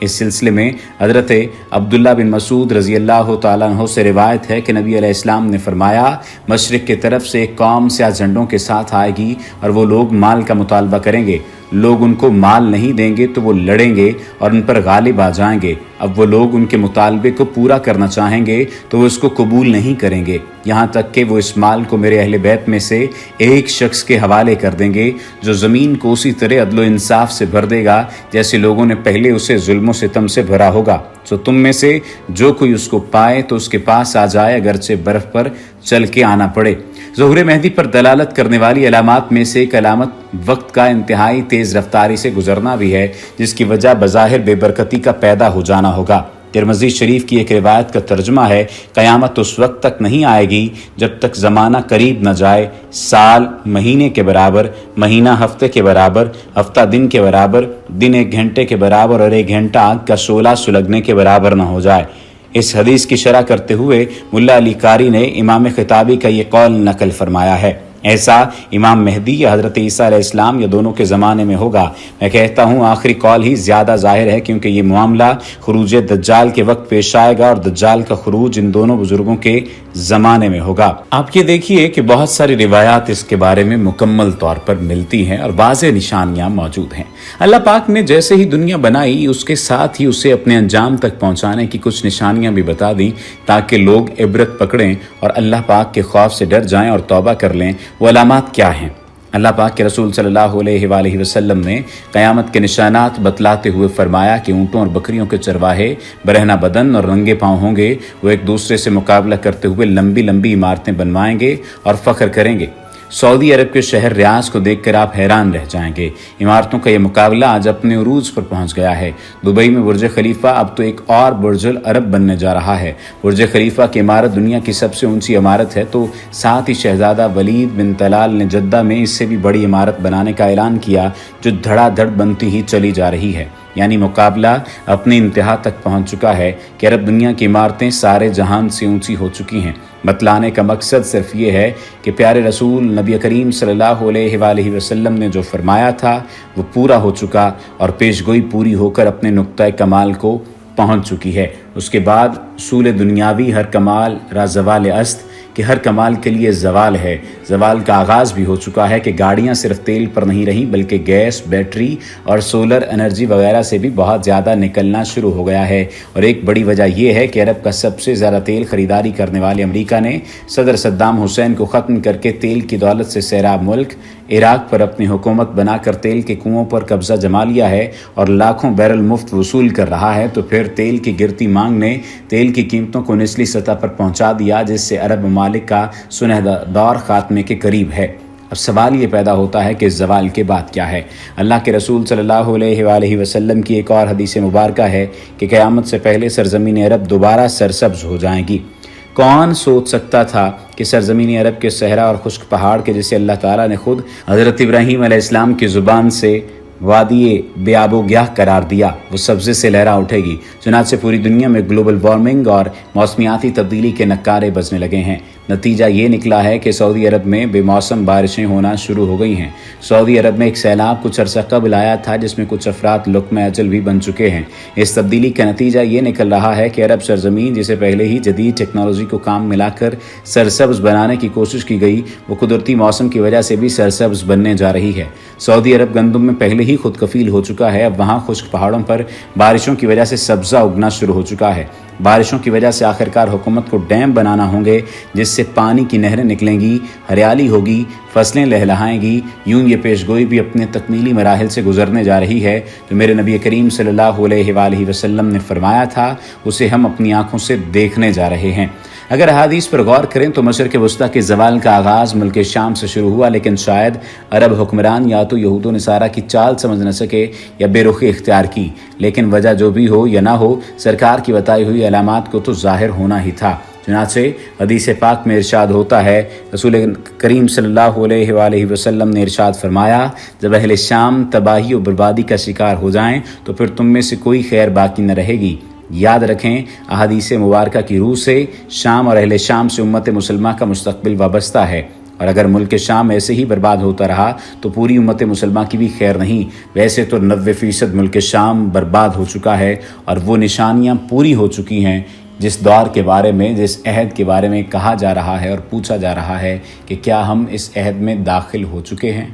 اس سلسلے میں حضرت عبداللہ بن مسعود رضی اللہ تعالیٰ عنہ سے روایت ہے کہ نبی علیہ السلام نے فرمایا، مشرق کی طرف سے ایک قوم سیاہ جھنڈوں کے ساتھ آئے گی اور وہ لوگ مال کا مطالبہ کریں گے۔ لوگ ان کو مال نہیں دیں گے تو وہ لڑیں گے اور ان پر غالب آ جائیں گے۔ اب وہ لوگ ان کے مطالبے کو پورا کرنا چاہیں گے تو وہ اس کو قبول نہیں کریں گے، یہاں تک کہ وہ اس مال کو میرے اہل بیت میں سے ایک شخص کے حوالے کر دیں گے جو زمین کو اسی طرح عدل و انصاف سے بھر دے گا جیسے لوگوں نے پہلے اسے ظلم و ستم سے بھرا ہوگا۔ تو تم میں سے جو کوئی اس کو پائے تو اس کے پاس آ جائے، اگرچہ برف پر چل کے آنا پڑے۔ ظہور مہدی پر دلالت کرنے والی علامات میں سے ایک علامت وقت کا انتہائی تیز رفتاری سے گزرنا بھی ہے، جس کی وجہ بظاہر بے برکتی کا پیدا ہو جانا ہوگا۔ ترمذی شریف کی ایک روایت کا ترجمہ ہے، قیامت اس وقت تک نہیں آئے گی جب تک زمانہ قریب نہ جائے، سال مہینے کے برابر، مہینہ ہفتے کے برابر، ہفتہ دن کے برابر، دن ایک گھنٹے کے برابر اور ایک گھنٹہ آگ کا شعلہ سلگنے کے برابر نہ ہو جائے۔ اس حدیث کی شرح کرتے ہوئے ملا علی قاری نے امام خطابی کا یہ قول نقل فرمایا ہے، ایسا امام مہدی یا حضرت عیسیٰ علیہ السلام یا دونوں کے زمانے میں ہوگا۔ میں کہتا ہوں آخری قول ہی زیادہ ظاہر ہے، کیونکہ یہ معاملہ خروج دجال کے وقت پیش آئے گا اور دجال کا خروج ان دونوں بزرگوں کے زمانے میں ہوگا۔ آپ یہ دیکھیے کہ بہت ساری روایات اس کے بارے میں مکمل طور پر ملتی ہیں اور واضح نشانیاں موجود ہیں۔ اللہ پاک نے جیسے ہی دنیا بنائی اس کے ساتھ ہی اسے اپنے انجام تک پہنچانے کی کچھ نشانیاں بھی بتا دیں تاکہ لوگ عبرت پکڑیں اور اللہ پاک کے خوف سے ڈر جائیں اور توبہ کر لیں۔ وہ علامات کیا ہیں؟ اللہ پاک کے رسول صلی اللہ علیہ وآلہ وسلم نے قیامت کے نشانات بتلاتے ہوئے فرمایا کہ اونٹوں اور بکریوں کے چرواہے برہنہ بدن اور رنگے پاؤں ہوں گے، وہ ایک دوسرے سے مقابلہ کرتے ہوئے لمبی لمبی عمارتیں بنوائیں گے اور فخر کریں گے۔ سعودی عرب کے شہر ریاض کو دیکھ کر آپ حیران رہ جائیں گے، عمارتوں کا یہ مقابلہ آج اپنے عروج پر پہنچ گیا ہے۔ دبئی میں برج خلیفہ اب تو ایک اور برج العرب بننے جا رہا ہے۔ برج خلیفہ کی عمارت دنیا کی سب سے اونچی عمارت ہے، تو ساتھ ہی شہزادہ ولید بن طلال نے جدہ میں اس سے بھی بڑی عمارت بنانے کا اعلان کیا جو دھڑا دھڑ بنتی ہی چلی جا رہی ہے۔ یعنی مقابلہ اپنی انتہا تک پہنچ چکا ہے کہ عرب دنیا کی عمارتیں سارے جہان سے اونچی ہو چکی ہیں۔ بتلانے کا مقصد صرف یہ ہے کہ پیارے رسول نبی کریم صلی اللہ علیہ وآلہ وسلم نے جو فرمایا تھا وہ پورا ہو چکا اور پیشگوئی پوری ہو کر اپنے نقطۂ کمال کو پہنچ چکی ہے۔ اس کے بعد اصول دنیاوی ہر کمال را زوال است کہ ہر کمال کے لیے زوال ہے۔ زوال کا آغاز بھی ہو چکا ہے کہ گاڑیاں صرف تیل پر نہیں رہیں بلکہ گیس، بیٹری اور سولر انرجی وغیرہ سے بھی بہت زیادہ نکلنا شروع ہو گیا ہے۔ اور ایک بڑی وجہ یہ ہے کہ عرب کا سب سے زیادہ تیل خریداری کرنے والے امریکہ نے صدر صدام حسین کو ختم کر کے تیل کی دولت سے سیراب ملک عراق پر اپنی حکومت بنا کر تیل کے کنووں پر قبضہ جما لیا ہے اور لاکھوں بیرل مفت وصول کر رہا ہے۔ تو پھر تیل کی گرتی مانگ نے تیل کی قیمتوں کو نچلی سطح پر پہنچا دیا، جس سے عرب ممالک کا سنہرا دور خاتمے کے قریب ہے۔ اب سوال یہ پیدا ہوتا ہے کہ زوال کے بعد کیا ہے؟ اللہ کے رسول صلی اللہ علیہ وآلہ وسلم کی ایک اور حدیث مبارکہ ہے کہ قیامت سے پہلے سرزمین عرب دوبارہ سرسبز ہو جائیں گی۔ کون سوچ سکتا تھا کہ سرزمین عرب کے صحرا اور خشک پہاڑ کے جسے اللہ تعالیٰ نے خود حضرت ابراہیم علیہ السلام کی زبان سے وادی بے آب و گیاہ قرار دیا، وہ سبزے سے لہرا اٹھے گی۔ چنانچہ پوری دنیا میں گلوبل وارمنگ اور موسمیاتی تبدیلی کے نعرے بجنے لگے ہیں۔ نتیجہ یہ نکلا ہے کہ سعودی عرب میں بے موسم بارشیں ہونا شروع ہو گئی ہیں۔ سعودی عرب میں ایک سیلاب کچھ عرصہ قبل آیا تھا جس میں کچھ افراد لقمہ اجل بھی بن چکے ہیں۔ اس تبدیلی کا نتیجہ یہ نکل رہا ہے کہ عرب سرزمین جسے پہلے ہی جدید ٹیکنالوجی کو کام ملا کر سرسبز بنانے کی کوشش کی گئی، وہ قدرتی موسم کی وجہ سے بھی سرسبز بننے جا رہی ہے۔ سعودی عرب گندم میں پہلے ہی خود کفیل ہو چکا ہے، اب وہاں خشک پہاڑوں پر بارشوں کی وجہ سے سبزہ اگنا شروع ہو چکا ہے۔ بارشوں کی وجہ سے آخرکار حکومت کو ڈیم بنانا ہوں گے جس سے پانی کی نہریں نکلیں گی، ہریالی ہوگی، فصلیں لہلہائیں گی۔ یوں یہ پیشگوئی بھی اپنے تکمیلی مراحل سے گزرنے جا رہی ہے۔ جو میرے نبی کریم صلی اللہ علیہ وآلہ وسلم نے فرمایا تھا اسے ہم اپنی آنکھوں سے دیکھنے جا رہے ہیں۔ اگر احادیث پر غور کریں تو مشرق وسطیٰ کے زوال کا آغاز ملک شام سے شروع ہوا، لیکن شاید عرب حکمران یا تو یہود و نصارہ کی چال سمجھ نہ سکے یا بے رخی اختیار کی، لیکن وجہ جو بھی ہو یا نہ ہو سرکار کی بتائی ہوئی علامات کو تو ظاہر ہونا ہی تھا۔ چنانچہ حدیث پاک میں ارشاد ہوتا ہے، رسول کریم صلی اللہ علیہ وآلہ وسلم نے ارشاد فرمایا، جب اہل شام تباہی و بربادی کا شکار ہو جائیں تو پھر تم میں سے کوئی خیر باقی نہ رہے گی۔ یاد رکھیں احادیث مبارکہ کی روح سے شام اور اہل شام سے امت مسلمہ کا مستقبل وابستہ ہے۔ اور اگر ملک شام ایسے ہی برباد ہوتا رہا تو پوری امت مسلمہ کی بھی خیر نہیں۔ ویسے تو 90% ملک شام برباد ہو چکا ہے اور وہ نشانیاں پوری ہو چکی ہیں جس دور کے بارے میں، جس عہد کے بارے میں کہا جا رہا ہے اور پوچھا جا رہا ہے کہ کیا ہم اس عہد میں داخل ہو چکے ہیں۔